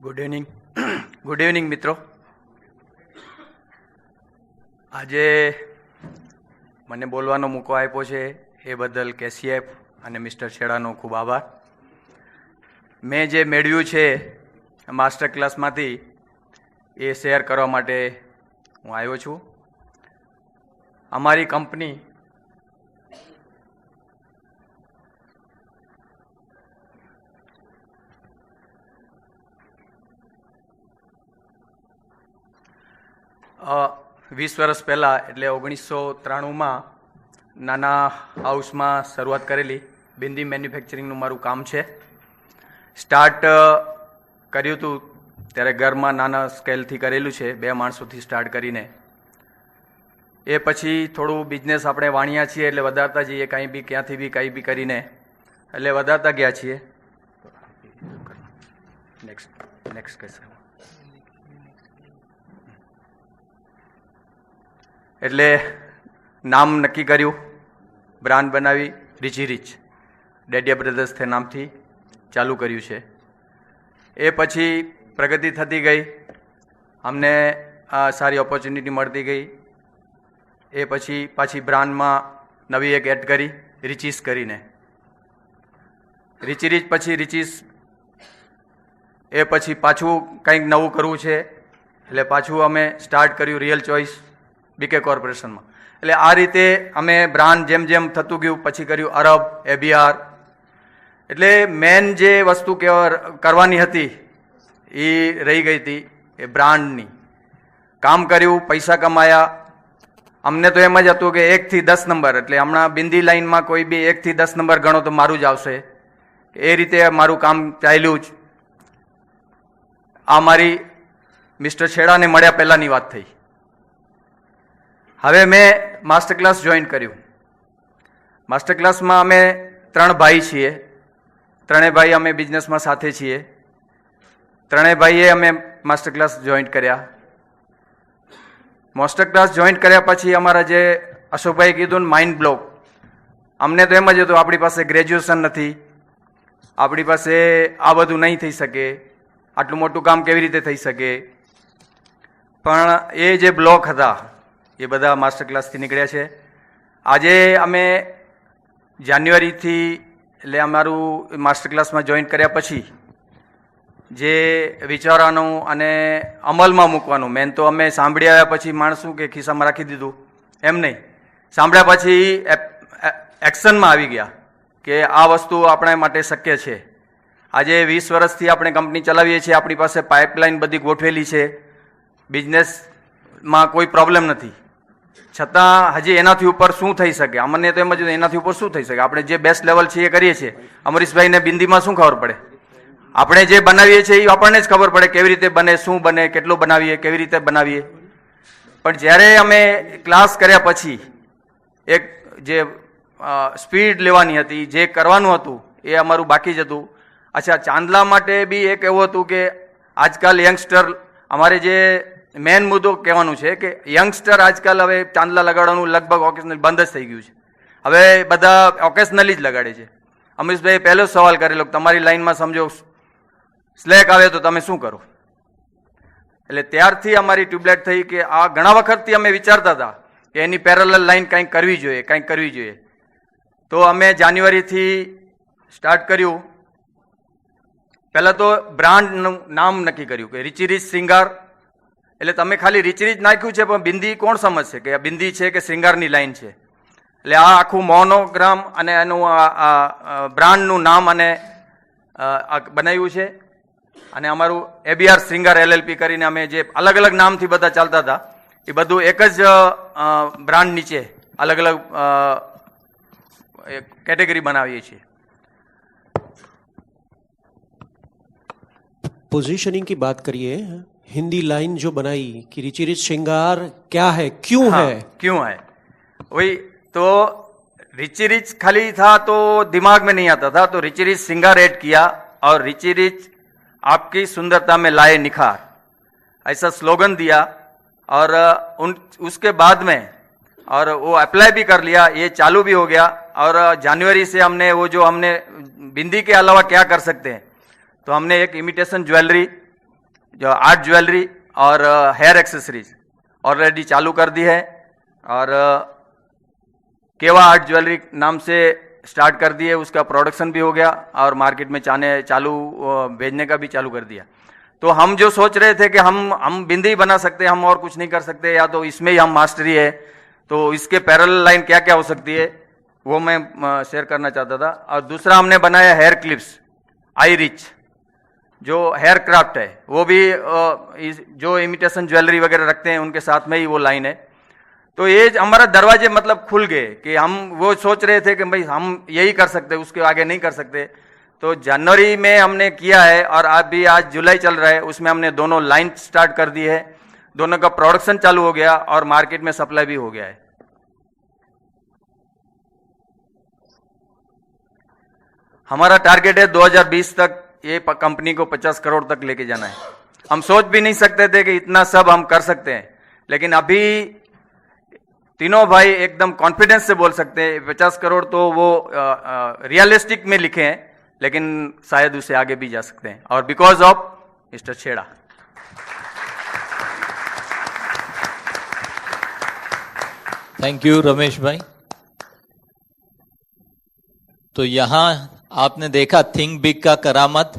Good evening મિત્રો. આજે મને બોલવાનો મોકો આપ્યો છે એ બદલ કેસીએફ અને મિસ્ટર છેડાનો ખૂબ આભાર. મેં જે મેળવ્યું છે માસ્ટર ક્લાસમાંથી એ શેર કરવા માટે હું આવ્યો છું. અમારી કંપની વીસ વર્ષ પહેલાં એટલે 1993માં નાના હાઉસમાં શરૂઆત કરેલી બિંદી મેન્યુફેક્ચરિંગનું મારું કામ છે. સ્ટાર્ટ કર્યું હતું ત્યારે ઘરમાં નાના સ્કેલથી કરેલું છે, 2 માણસોથી સ્ટાર્ટ કરીને. એ પછી થોડું બિઝનેસ આપણે વાણિયા છીએ એટલે વધારતા જઈએ, કંઈ બી ક્યાંથી બી કંઈ બી કરીને એટલે વધારતા ગયા છીએ. નેક્સ્ટ કહેશે એટલે નામ નક્કી કર્યું, બ્રાન્ડ બનાવી રીચી રીચ ડેડિયા બ્રધર્સ તે નામથી ચાલુ કર્યું છે. એ પછી પ્રગતિ થતી ગઈ, અમને સારી ઓપોર્ચ્યુનિટી મળતી ગઈ. એ પછી પાછી બ્રાન્ડમાં નવી એક એડ કરી રીચીસ કરીને, રીચી રીચ પછી રીચીસ. એ પછી પાછું કંઈક નવું કરવું છે એટલે પાછું અમે સ્ટાર્ટ કર્યું રિયલ ચોઇસ બીકે કોર્પોરેશનમાં. એટલે આ રીતે અમે બ્રાન્ડ જેમ જેમ થતું ગયું પછી કર્યું અરબ, એબીઆર. એટલે મેન જે વસ્તુ કરવાની હતી એ રહી ગઈ હતી, એ બ્રાન્ડની. કામ કર્યું, પૈસા કમાયા. અમને તો એમ જ હતું કે 1 થી 10 નંબર, એટલે હમણાં બિંદી લાઇનમાં કોઈ બી 1 થી 10 નંબર ગણો તો મારું જ આવશે. એ રીતે મારું કામ ચાલ્યું જ. આ મારી મિસ્ટર છેડાને મળ્યા પહેલાંની વાત થઈ. હવે મેં માસ્ટર ક્લાસ જોઈન કર્યું. માસ્ટર ક્લાસમાં અમે 3 ભાઈ છીએ. 3 ભાઈ અમે બિઝનેસમાં સાથે છીએ. 3 ભાઈએ અમે માસ્ટર ક્લાસ જોઈન કર્યા. માસ્ટર ક્લાસ જોઈન કર્યા પછી અમારા જે અશોકભાઈ કીધું ને માઇન્ડ બ્લોક. અમને તો એમ જ હતું આપણી પાસે ગ્રેજ્યુએશન નથી, આપણી પાસે આ બધું નહીં થઈ શકે, આટલું મોટું કામ કેવી રીતે થઈ શકે. પણ એ જે બ્લોક હતા એ બધા માસ્ટર ક્લાસથી નીકળ્યા છે. આજે અમે જાન્યુઆરીથી એટલે અમારું માસ્ટર ક્લાસમાં જોઈન કર્યા પછી જે વિચારવાનું અને અમલમાં મૂકવાનું, મેન તો અમે સાંભળી આવ્યા પછી માણસું કે ખિસ્સામાં રાખી દીધું એમ નહીં, સાંભળ્યા પછી એક્શનમાં આવી ગયા કે આ વસ્તુ આપણા માટે શક્ય છે. આજે 20 વર્ષથી આપણે કંપની ચલાવીએ છીએ, આપણી પાસે પાઇપલાઇન બધી ગોઠવેલી છે, બિઝનેસમાં કોઈ પ્રોબ્લેમ નથી. છતાં હજી એનાથી ઉપર શું થઈ શકે? અમને તો એમ જ એનાથી ઉપર શું થઈ શકે? આપણે જે બેસ્ટ લેવલ છે એ કરીએ છીએ. અમરીશભાઈને બિંદીમાં શું ખબર પડે? આપણે જે બનાવીએ છીએ એ આપણને જ ખબર પડે કેવી રીતે બને, શું બને, કેટલું બનાવીએ, કેવી રીતે બનાવીએ. પણ જ્યારે અમે ક્લાસ કર્યા પછી એક જે સ્પીડ લેવાની હતી, જે કરવાનું હતું એ અમારું બાકી જ હતું. અચ્છા, ચાંદલા માટે બી એક એવું હતું કે આજકાલ યંગસ્ટર, અમારે જે મેન મુદ્દો કહેવાનું છે કે યંગસ્ટર આજકાલ હવે ચાંદલા લગાડવાનું લગભગ ઓકેશનલ બંધ જ થઈ ગયું છે. હવે બધા ઓકેશનલી જ લગાડે છે. અમરીશભાઈ પહેલો સવાલ કરેલો, તમારી લાઈનમાં સમજો સ્લેક આવે તો તમે શું કરો? એટલે ત્યારથી અમારી ટ્યુબલાઇટ થઈ કે આ ઘણા વખતથી અમે વિચારતા હતા કે એની પેરેલલ લાઈન કંઈક કરવી જોઈએ, કંઈક કરવી જોઈએ. તો અમે જાન્યુઆરીથી સ્ટાર્ટ કર્યું. પહેલાં તો બ્રાન્ડનું નામ નક્કી કર્યું કે રીચી રીચ શ્રીંગાર. એટલે તમે ખાલી રીચી રીચ નાખ્યું છે પણ બિંદી કોણ સમજશે કે આ બિંદી છે કે શ્રીંગારની લાઈન છે? એટલે આ આખું મોનોગ્રામ અને એનું બ્રાન્ડનું નામ અને બનાવ્યું છે. અને અમારું એબીઆર શ્રીંગાર એલએલપી કરીને અમે જે અલગ અલગ નામથી બધા ચાલતા હતા એ બધું એક જ બ્રાન્ડ નીચે અલગ અલગ કેટેગરી બનાવીએ છીએ. पोजीशनिंग की बात करिए, हिंदी लाइन जो बनाई कि रिची रिच श्रृंगार क्या है, क्यों है? क्यों है वही तो रिची रिच खाली था तो दिमाग में नहीं आता था, तो रिची रिच श्रृंगार ऐड किया और रिची रिच आपकी सुंदरता में लाए निखार, ऐसा स्लोगन दिया. और उसके बाद में और वो अप्लाई भी कर लिया, ये चालू भी हो गया. और जनवरी से हमने वो जो हमने बिंदी के अलावा क्या कर सकते हैं, तो हमने एक इमिटेशन ज्वेलरी जो आर्ट ज्वेलरी और हेयर एक्सेसरीज ऑलरेडी चालू कर दी है, और केवा आर्ट ज्वेलरी नाम से स्टार्ट कर दिए, उसका प्रोडक्शन भी हो गया और मार्केट में भेजने का भी चालू कर दिया। तो हम जो सोच रहे थे कि हम बिंदी ही बना सकते हैं, हम और कुछ नहीं कर सकते, या तो इसमें ही हम मास्टरी है, तो इसके पैरेलल लाइन क्या क्या हो सकती है वो मैं शेयर करना चाहता था। और दूसरा हमने बनाया हेयर क्लिप्स आई रिच, जो हेयर क्राफ्ट है, वो भी जो इमिटेशन ज्वेलरी वगैरह रखते हैं उनके साथ में ही वो लाइन है। तो ये हमारा दरवाजे मतलब खुल गए कि हम वो सोच रहे थे कि भाई हम यही कर सकते, उसके आगे नहीं कर सकते। तो जनवरी में हमने किया है, और अभी आज जुलाई चल रहा है, उसमें हमने दोनों लाइन स्टार्ट कर दी है, दोनों का प्रोडक्शन चालू हो गया और मार्केट में सप्लाई भी हो गया है। हमारा टारगेट है 2020 तक ये कंपनी को 50 करोड़ तक लेके जाना है। हम सोच भी नहीं सकते थे कि इतना सब हम कर सकते हैं, लेकिन अभी तीनों भाई एकदम कॉन्फिडेंस से बोल सकते हैं 50 करोड़ तो वो रियलिस्टिक में लिखे हैं, लेकिन शायद उससे आगे भी जा सकते हैं, और बिकॉज ऑफ मिस्टर छेड़ा। थैंक यू रमेश भाई। तो यहां आपने देखा थिंक बिग का करामत।